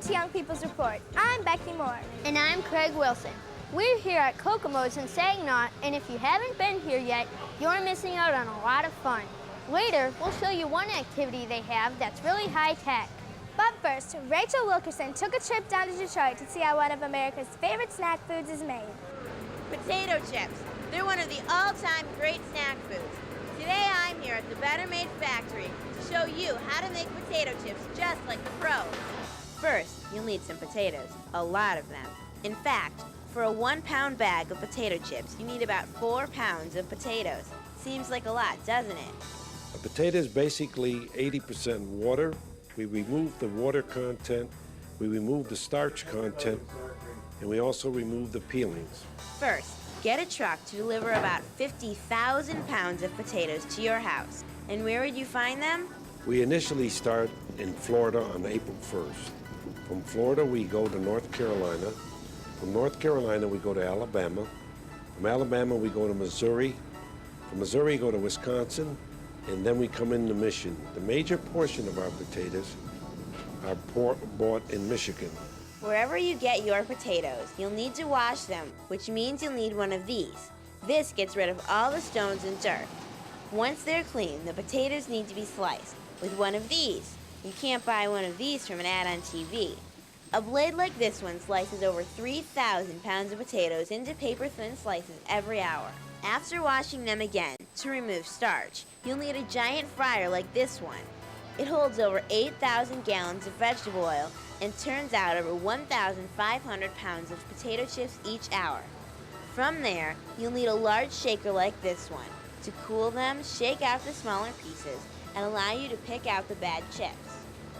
to Young People's Report. I'm Becky Moore. And I'm Craig Wilson. We're here at Kokomo's in Saginaw, and if you haven't been here yet, you're missing out on a lot of fun. Later, we'll show you one activity they have that's really high-tech. But first, Rachel Wilkerson took a trip down to Detroit to see how one of America's favorite snack foods is made. Potato chips. They're one of the all-time great snack foods. Today I'm here at the Better Made factory to show you how to make potato chips just like the pros. First, you'll need some potatoes, a lot of them. In fact, for a 1-pound bag of potato chips, you need about 4 pounds of potatoes. Seems like a lot, doesn't it? A potato is basically 80% water. We remove the water content, we remove the starch content, and we also remove the peelings. First, get a truck to deliver about 50,000 pounds of potatoes to your house. And where would you find them? We initially start in Florida on April 1st. From Florida, we go to North Carolina. From North Carolina, we go to Alabama. From Alabama, we go to Missouri. From Missouri, we go to Wisconsin, and then we come into Michigan. The major portion of our potatoes are bought in Michigan. Wherever you get your potatoes, you'll need to wash them, which means you'll need one of these. This gets rid of all the stones and dirt. Once they're clean, the potatoes need to be sliced with one of these. You can't buy one of these from an ad on TV. A blade like this one slices over 3,000 pounds of potatoes into paper-thin slices every hour. After washing them again, to remove starch, you'll need a giant fryer like this one. It holds over 8,000 gallons of vegetable oil and turns out over 1,500 pounds of potato chips each hour. From there, you'll need a large shaker like this one. To cool them, shake out the smaller pieces and allow you to pick out the bad chips.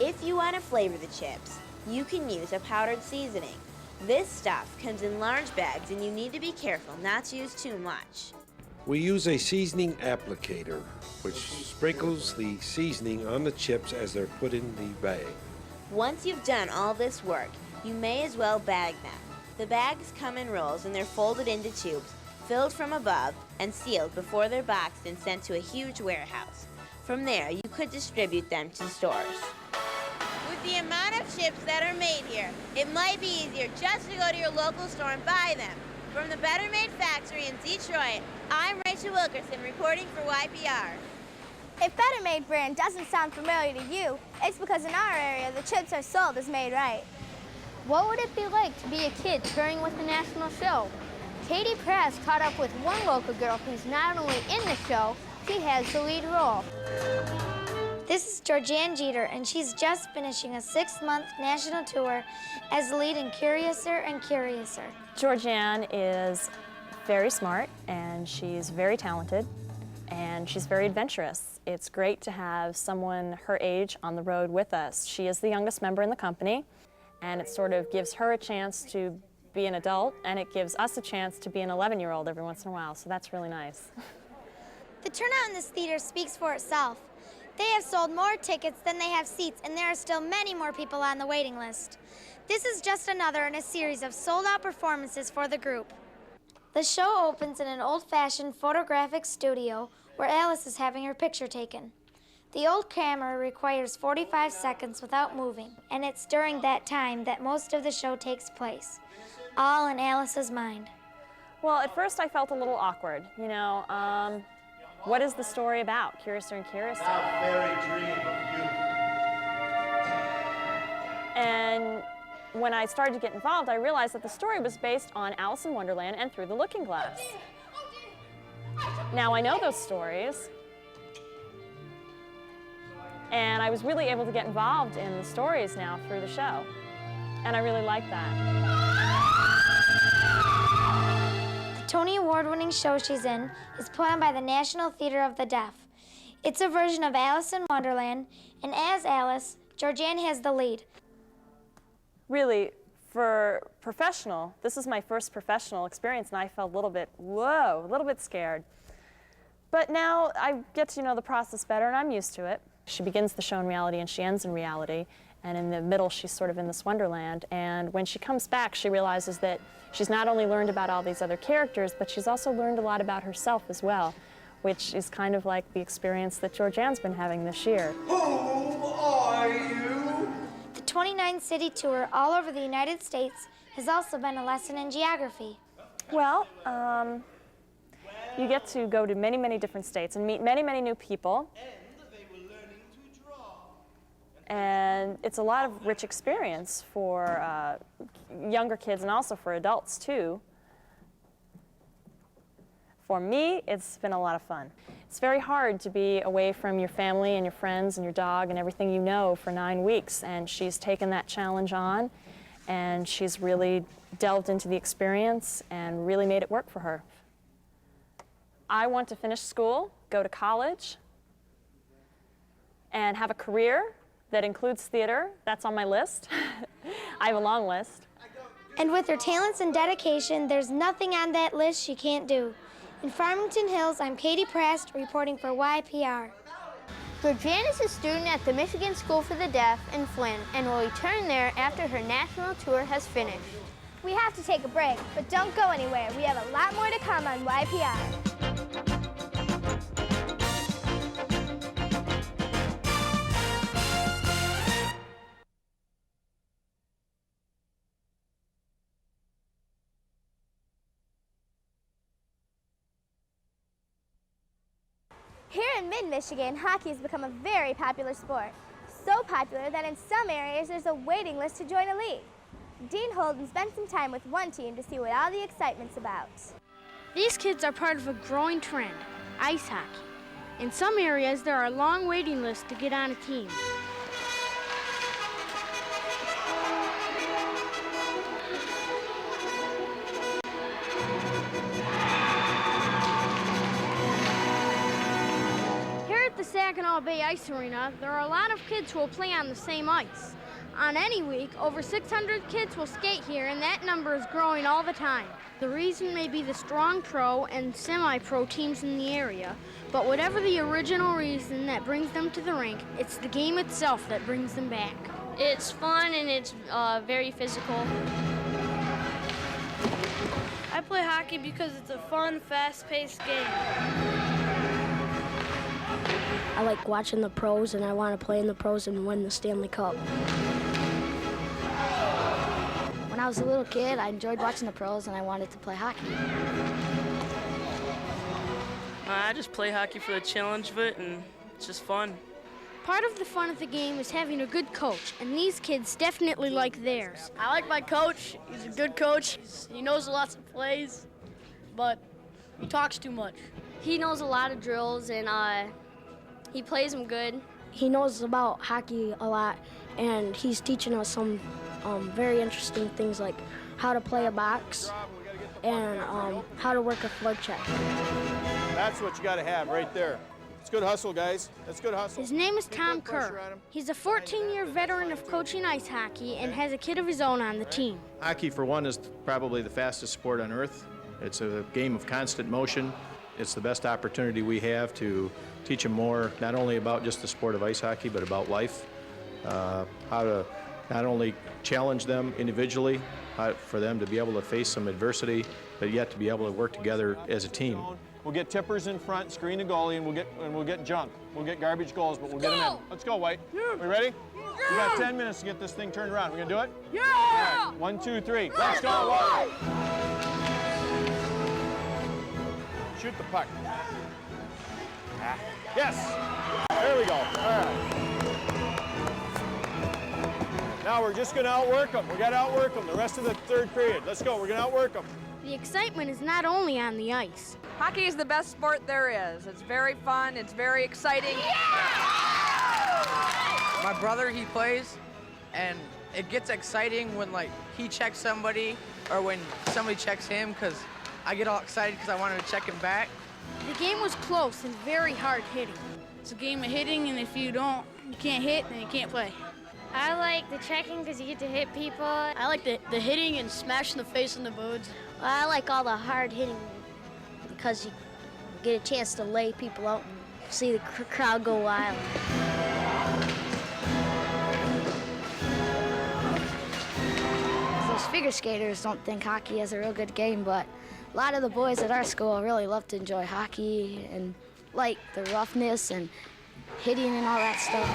If you want to flavor the chips, you can use a powdered seasoning. This stuff comes in large bags and you need to be careful not to use too much. We use a seasoning applicator, which sprinkles the seasoning on the chips as they're put in the bag. Once you've done all this work, you may as well bag them. The bags come in rolls and they're folded into tubes, filled from above and sealed before they're boxed and sent to a huge warehouse. From there, you could distribute them to stores. With the amount of chips that are made here, it might be easier just to go to your local store and buy them. From the Better Made factory in Detroit, I'm Rachel Wilkerson reporting for YPR. If Better Made brand doesn't sound familiar to you, it's because in our area, the chips are sold as made right. What would it be like to be a kid touring with the national show? Katie Prast caught up with one local girl who's not only in the show, she has the lead role. This is Georgianne Jeter, and she's just finishing a 6-month national tour as the lead in Curiouser and Curiouser. Georgianne is very smart, and she's very talented, and she's very adventurous. It's great to have someone her age on the road with us. She is the youngest member in the company, and it sort of gives her a chance to be an adult, and it gives us a chance to be an 11-year-old every once in a while, so that's really nice. The turnout in this theater speaks for itself. They have sold more tickets than they have seats, and there are still many more people on the waiting list. This is just another in a series of sold-out performances for the group. The show opens in an old-fashioned photographic studio where Alice is having her picture taken. The old camera requires 45 seconds without moving, and it's during that time that most of the show takes place, all in Alice's mind. Well, at first I felt a little awkward. You know, what is the story about, Curiouser and Curiouser? And when I started to get involved, I realized that the story was based on Alice in Wonderland and Through the Looking Glass. Now I know those stories, and I was really able to get involved in the stories now through the show, and I really like that. The Tony Award-winning show she's in is put on by the National Theater of the Deaf. It's a version of Alice in Wonderland, and as Alice, Georgianne has the lead. Really, for professional, this is my first professional experience, and I felt a little bit, whoa, a little bit scared. But now I get to know the process better, and I'm used to it. She begins the show in reality, and she ends in reality. And in the middle, she's sort of in this wonderland. And when she comes back, she realizes that she's not only learned about all these other characters, but she's also learned a lot about herself as well, which is kind of like the experience that Georgianne's been having this year. Who are you? The The 29-city tour all over the United States has also been a lesson in geography. Well, you get to go to many, many different states and meet many, many new people. And it's a lot of rich experience for younger kids and also for adults, too. For me, it's been a lot of fun. It's very hard to be away from your family and your friends and your dog and everything you know for 9 weeks, and she's taken that challenge on, and she's really delved into the experience and really made it work for her. I want to finish school, go to college, and have a career that includes theater. That's on my list. I have a long list. And with her talents and dedication, there's nothing on that list she can't do. In Farmington Hills, I'm Katie Prast, reporting for YPR. Jan is a student at the Michigan School for the Deaf in Flint and will return there after her national tour has finished. We have to take a break, but don't go anywhere. We have a lot more to come on YPR. Here in mid-Michigan, hockey has become a very popular sport. So popular that in some areas there's a waiting list to join a league. Dean Holden spent some time with one team to see what all the excitement's about. These kids are part of a growing trend, ice hockey. In some areas, there are long waiting lists to get on a team. Saginaw Bay Ice Arena, there are a lot of kids who will play on the same ice. On any week, over 600 kids will skate here, and that number is growing all the time. The reason may be the strong pro and semi-pro teams in the area, but whatever the original reason that brings them to the rink, it's the game itself that brings them back. It's fun and it's very physical. I play hockey because it's a fun, fast-paced game. I like watching the pros, and I want to play in the pros and win the Stanley Cup. When I was a little kid, I enjoyed watching the pros, and I wanted to play hockey. I just play hockey for the challenge of it, and it's just fun. Part of the fun of the game is having a good coach, and these kids definitely like theirs. I like my coach. He's a good coach. He knows lots of plays, but he talks too much. He knows a lot of drills, and he plays them good. He knows about hockey a lot, and he's teaching us some very interesting things like how to play a box and how to work a floor check. That's what you got to have right there. It's good hustle, guys. That's good hustle. His name is Tom Kerr. He's a 14-year veteran of coaching ice hockey and has a kid of his own on the team. Hockey, for one, is probably the fastest sport on earth. It's a game of constant motion. It's the best opportunity we have to teach them more, not only about just the sport of ice hockey, but about life, how to not only challenge them individually, for them to be able to face some adversity, but yet to be able to work together as a team. We'll get tippers in front, screen the goalie, and we'll get junk. We'll get garbage goals, but we'll get them in. Let's go, White. Yeah. We ready? Yeah. We got 10 minutes to get this thing turned around. We gonna do it? Yeah! All right. 1, 2, 3. Let's go, White! Shoot the puck. Yes! There we go. All right. Now we're just going to outwork them. We got to outwork them the rest of the third period. Let's go. We're going to outwork them. The excitement is not only on the ice. Hockey is the best sport there is. It's very fun. It's very exciting. My brother, he plays, and it gets exciting when, like, he checks somebody or when somebody checks him, because I get all excited because I want to check him back. The game was close and very hard hitting. It's a game of hitting, and if you can't hit, then you can't play. I like the checking because you get to hit people. I like the hitting and smashing the face in the boards. Well, I like all the hard hitting because you get a chance to lay people out and see the crowd go wild. Those figure skaters don't think hockey is a real good game, but a lot of the boys at our school really love to enjoy hockey and like the roughness and hitting and all that stuff.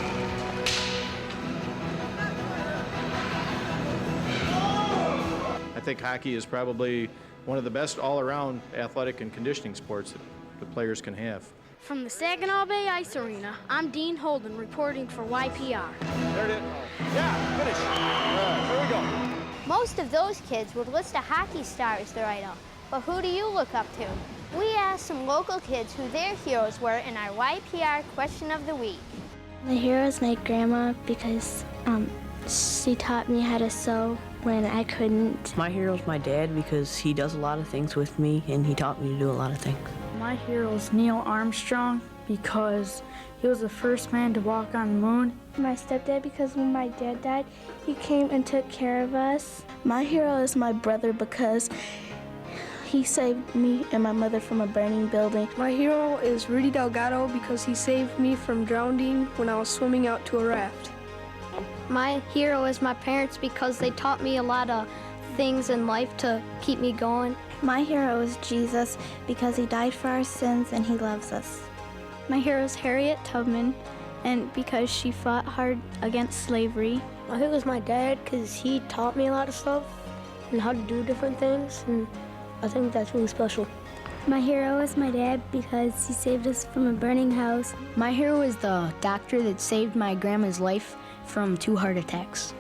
think hockey is probably one of the best all-around athletic and conditioning sports that the players can have. From the Saginaw Bay Ice Arena, I'm Dean Holden reporting for YPR. There it is. Yeah, finish. There we go. Most of those kids would list a hockey star as their idol, but who do you look up to? We asked some local kids who their heroes were in our YPR Question of the Week. My hero is my grandma because she taught me how to sew when I couldn't. My hero is my dad because he does a lot of things with me and he taught me to do a lot of things. My hero is Neil Armstrong because he was the first man to walk on the moon. My stepdad because when my dad died, he came and took care of us. My hero is my brother because he saved me and my mother from a burning building. My hero is Rudy Delgado because he saved me from drowning when I was swimming out to a raft. My hero is my parents because they taught me a lot of things in life to keep me going. My hero is Jesus because he died for our sins and he loves us. My hero is Harriet Tubman, and because she fought hard against slavery. My hero is my dad because he taught me a lot of stuff and how to do different things, and I think that's really special. My hero is my dad because he saved us from a burning house. My hero is the doctor that saved my grandma's life from 2 heart attacks.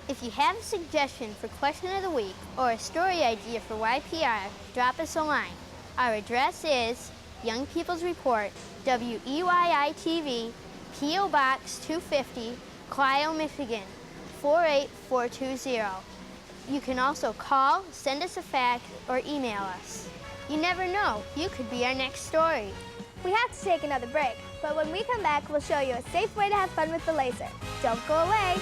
If you have a suggestion for Question of the Week or a story idea for YPR, drop us a line. Our address is Young People's Report, WEYI TV, P.O. Box 250, Clio, Michigan, 48420. You can also call, send us a fax, or email us. You never know, you could be our next story. We have to take another break, but when we come back, we'll show you a safe way to have fun with the laser. Don't go away.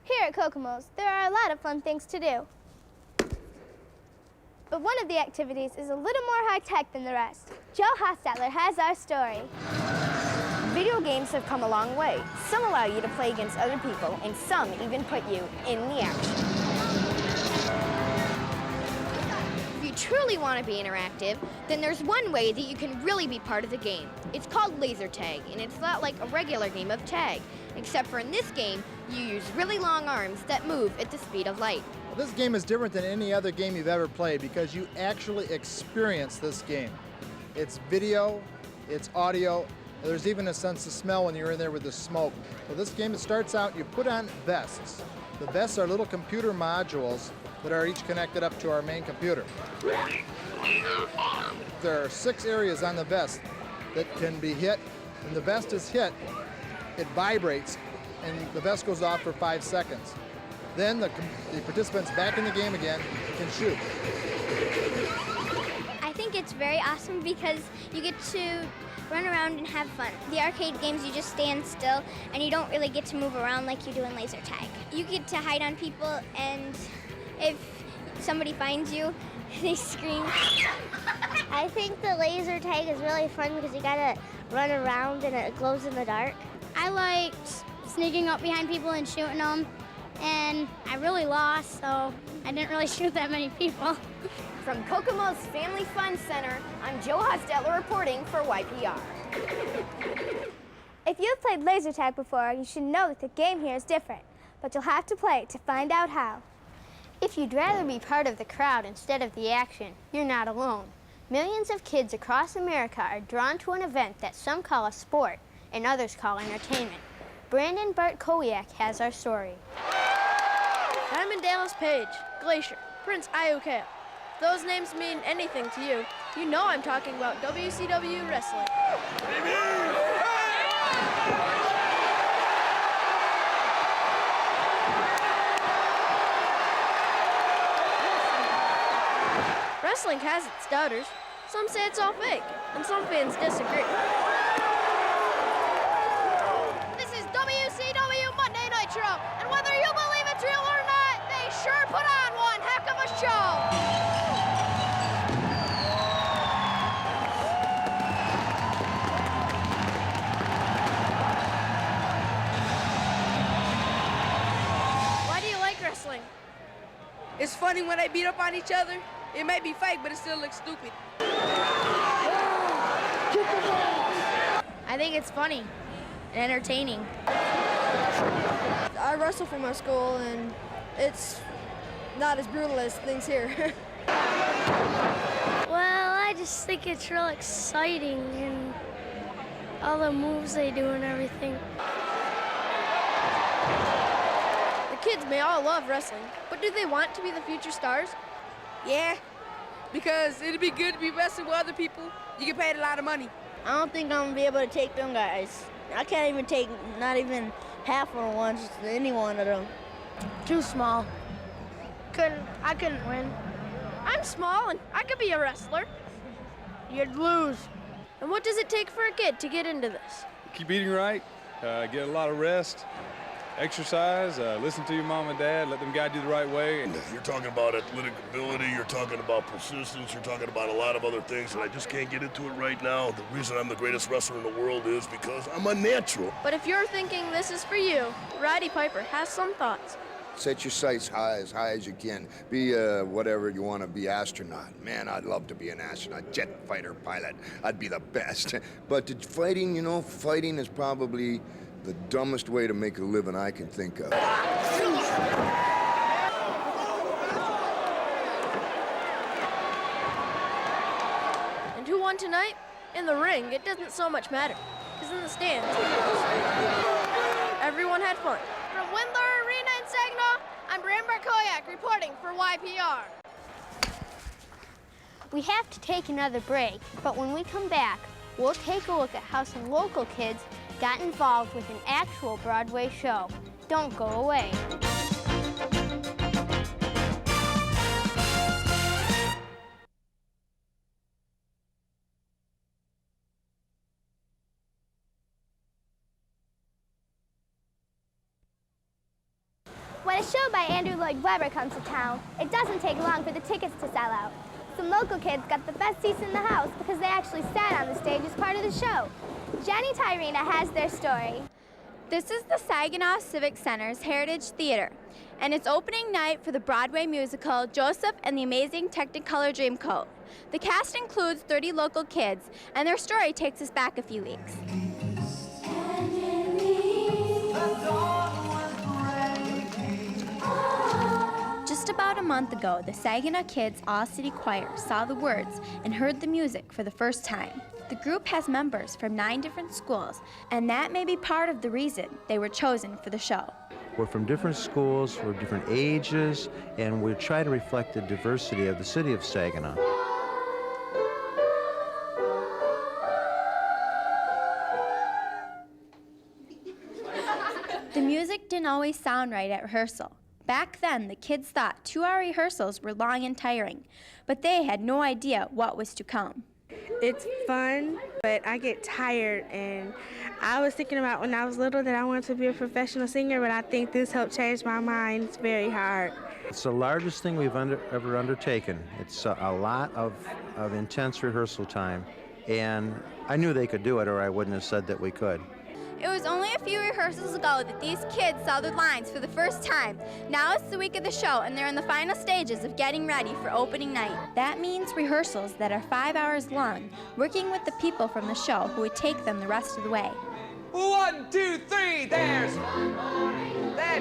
Here at Kokomo's, there are a lot of fun things to do. But one of the activities is a little more high-tech than the rest. Joe Hostetler has our story. Video games have come a long way. Some allow you to play against other people, and some even put you in the action. If you truly want to be interactive, then there's one way that you can really be part of the game. It's called laser tag, and it's not like a regular game of tag, except for in this game, you use really long arms that move at the speed of light. Well, this game is different than any other game you've ever played because you actually experience this game. It's video, it's audio, there's even a sense of smell when you're in there with the smoke. Well, this game, it starts out, you put on vests. The vests are little computer modules that are each connected up to our main computer. There are 6 areas on the vest that can be hit. When the vest is hit, it vibrates, and the vest goes off for 5 seconds. Then the participants back in the game again can shoot. I think it's very awesome because you get to run around and have fun. The arcade games, you just stand still and you don't really get to move around like you do in laser tag. You get to hide on people, and if somebody finds you, they scream. I think the laser tag is really fun because you gotta run around and it glows in the dark. I liked sneaking up behind people and shooting them, and I really lost, so I didn't really shoot that many people. From Kokomo's Family Fun Center, I'm Joe Hostetler reporting for YPR. If you've played laser tag before, you should know that the game here is different, but you'll have to play it to find out how. If you'd rather be part of the crowd instead of the action, you're not alone. Millions of kids across America are drawn to an event that some call a sport and others call entertainment. Brandon Bartkowiak has our story. Diamond Dallas Page, Glacier, Prince Iokea. If those names mean anything to you, you know I'm talking about WCW Wrestling. Wrestling has its doubters. Some say it's all fake, and some fans disagree. This is WCW Monday Nitro, and whether you believe it's real or not, they sure put on one heck of a show. funny when they beat up on each other. It may be fake, but it still looks stupid. I think it's funny and entertaining. I wrestle for my school, and it's not as brutal as things here. Well, I just think it's real exciting and all the moves they do and everything. The kids may all love wrestling, but do they want to be the future stars? Yeah, because it'd be good to be wrestling with other people. You get paid a lot of money. I don't think I'm gonna be able to take them guys. I can't even take not even half of the ones, any one of them. Too small. I couldn't win. I'm small and I could be a wrestler. You'd lose. And what does it take for a kid to get into this? Keep eating right, get a lot of rest, exercise, listen to your mom and dad, let them guide you the right way. You're talking about athletic ability, you're talking about persistence, you're talking about a lot of other things, and I just can't get into it right now. The reason I'm the greatest wrestler in the world is because I'm a natural. But if you're thinking this is for you, Roddy Piper has some thoughts. Set your sights high as you can. Be whatever you want to be, astronaut. Man, I'd love to be an astronaut, jet fighter pilot. I'd be the best. But fighting, you know, fighting is probably the dumbest way to make a living I can think of. And who won tonight? In the ring, it doesn't so much matter. Because in the stands, everyone had fun. From Windler Arena in Saginaw, I'm Bartkowiak reporting for YPR. We have to take another break, but when we come back, we'll take a look at how some local kids got involved with an actual Broadway show. Don't go away. When a show by Andrew Lloyd Webber comes to town, it doesn't take long for the tickets to sell out. Some local kids got the best seats in the house because they actually sat on the stage as part of the show. Jenny Tijerina has their story. This is the Saginaw Civic Center's Heritage Theater, and it's opening night for the Broadway musical Joseph and the Amazing Technicolor Dreamcoat. The cast includes 30 local kids, and their story takes us back a few weeks. Just about a month ago, the Saginaw Kids All-City Choir saw the words and heard the music for the first time. The group has members from 9 different schools, and that may be part of the reason they were chosen for the show. We're from different schools, we're different ages, and we try to reflect the diversity of the city of Saginaw. The music didn't always sound right at rehearsal. Back then, the kids thought 2-hour rehearsals were long and tiring, but they had no idea what was to come. It's fun, but I get tired, and I was thinking about when I was little that I wanted to be a professional singer, but I think this helped change my mind. It's very hard. It's the largest thing we've ever undertaken. It's a lot of intense rehearsal time, and I knew they could do it, or I wouldn't have said that we could. It was only a few rehearsals ago that these kids saw their lines for the first time. Now it's the week of the show, and they're in the final stages of getting ready for opening night. That means rehearsals that are 5 hours long, working with the people from the show who would take them the rest of the way. 1, 2, 3, that's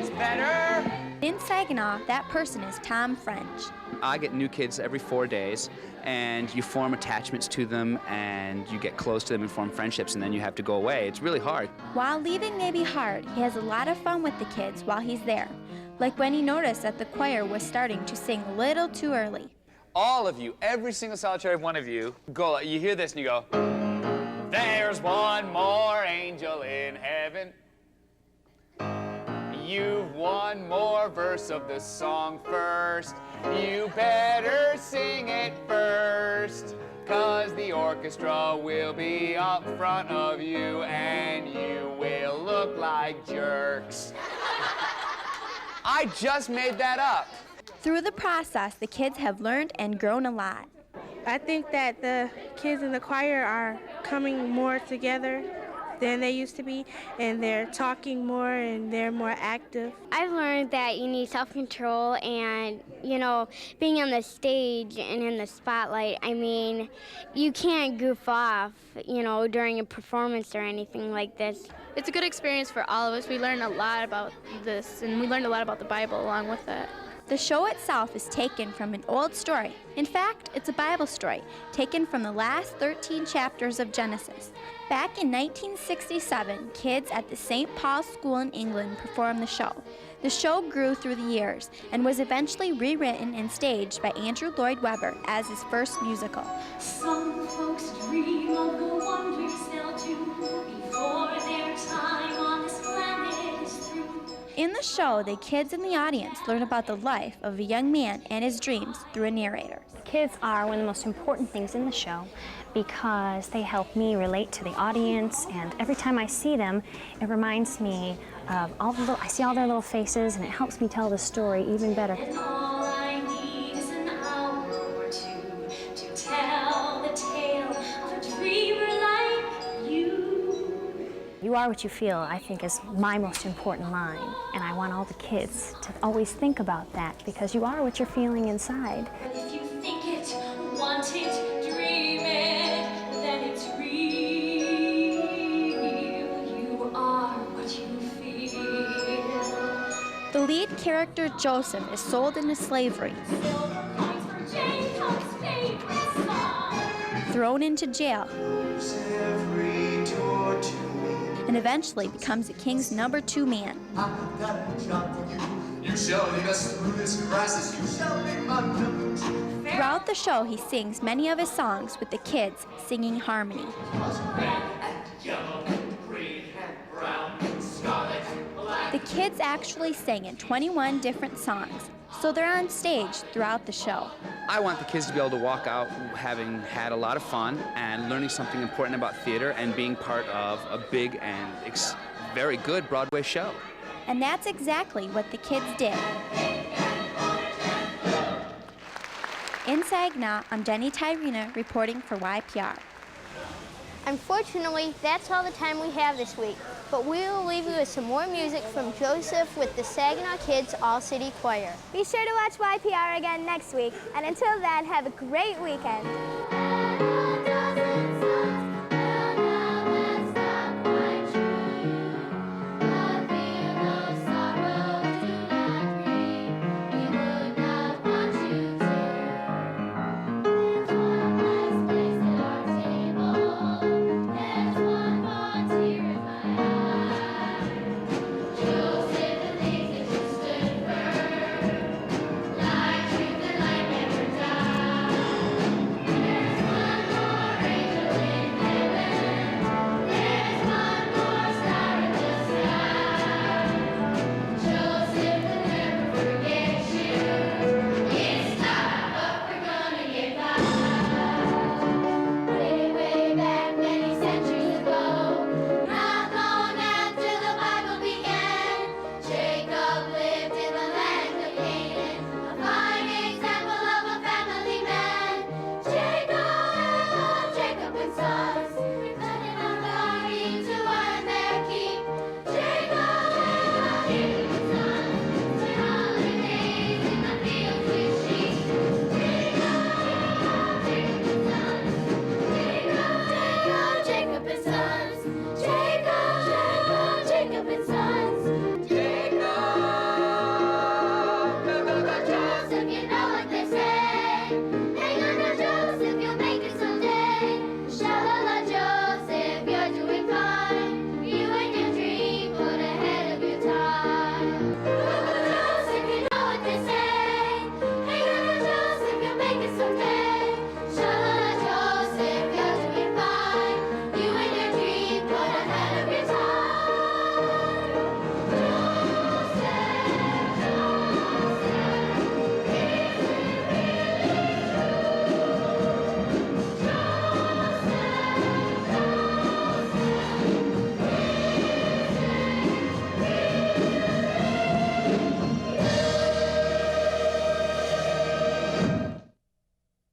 better. In Saginaw, that person is Tom French. I get new kids every 4 days, and you form attachments to them, and you get close to them and form friendships, and then you have to go away. It's really hard. While leaving may be hard, he has a lot of fun with the kids while he's there. Like when he noticed that the choir was starting to sing a little too early. All of you, every single solitary one of you, go, you hear this and you go, there's one more angel in heaven. You've one more verse of the song first. You better sing it first, 'cause the orchestra will be up front of you and you will look like jerks. I just made that up. Through the process, the kids have learned and grown a lot. I think that the kids in the choir are coming more together, than they used to be, and they're talking more and they're more active. I've learned that you need self-control and, you know, being on the stage and in the spotlight, I mean, you can't goof off, you know, during a performance or anything like this. It's a good experience for all of us. We learned a lot about this, and we learned a lot about the Bible along with it. The show itself is taken from an old story. In fact, it's a Bible story taken from the last 13 chapters of Genesis. Back in 1967, kids at the St. Paul's School in England performed the show. The show grew through the years and was eventually rewritten and staged by Andrew Lloyd Webber as his first musical. Some folks dream of the wonders they'll do before their time on this planet is through. In the show, the kids in the audience learn about the life of a young man and his dreams through a narrator. Kids are one of the most important things in the show because they help me relate to the audience, and every time I see them, it reminds me of I see all their little faces, and it helps me tell the story even better. And all I need is an hour or two to tell the tale of a dreamer like you. You are what you feel, I think, is my most important line, and I want all the kids to always think about that, because you are what you're feeling inside. If you think it, want it, dream it, then it's real. You are what you feel. The lead character, Joseph, is sold into slavery, thrown into jail, and eventually becomes the king's #2 man. You shall lead us through this crisis. You shall be my #2. Throughout the show, he sings many of his songs with the kids singing harmony. The kids actually sing in 21 different songs, so they're on stage throughout the show. I want the kids to be able to walk out having had a lot of fun and learning something important about theater and being part of a big and very good Broadway show. And that's exactly what the kids did. In Saginaw, I'm Jenny Tijerina reporting for YPR. Unfortunately, that's all the time we have this week, but we will leave you with some more music from Joseph with the Saginaw Kids All-City Choir. Be sure to watch YPR again next week, and until then, have a great weekend.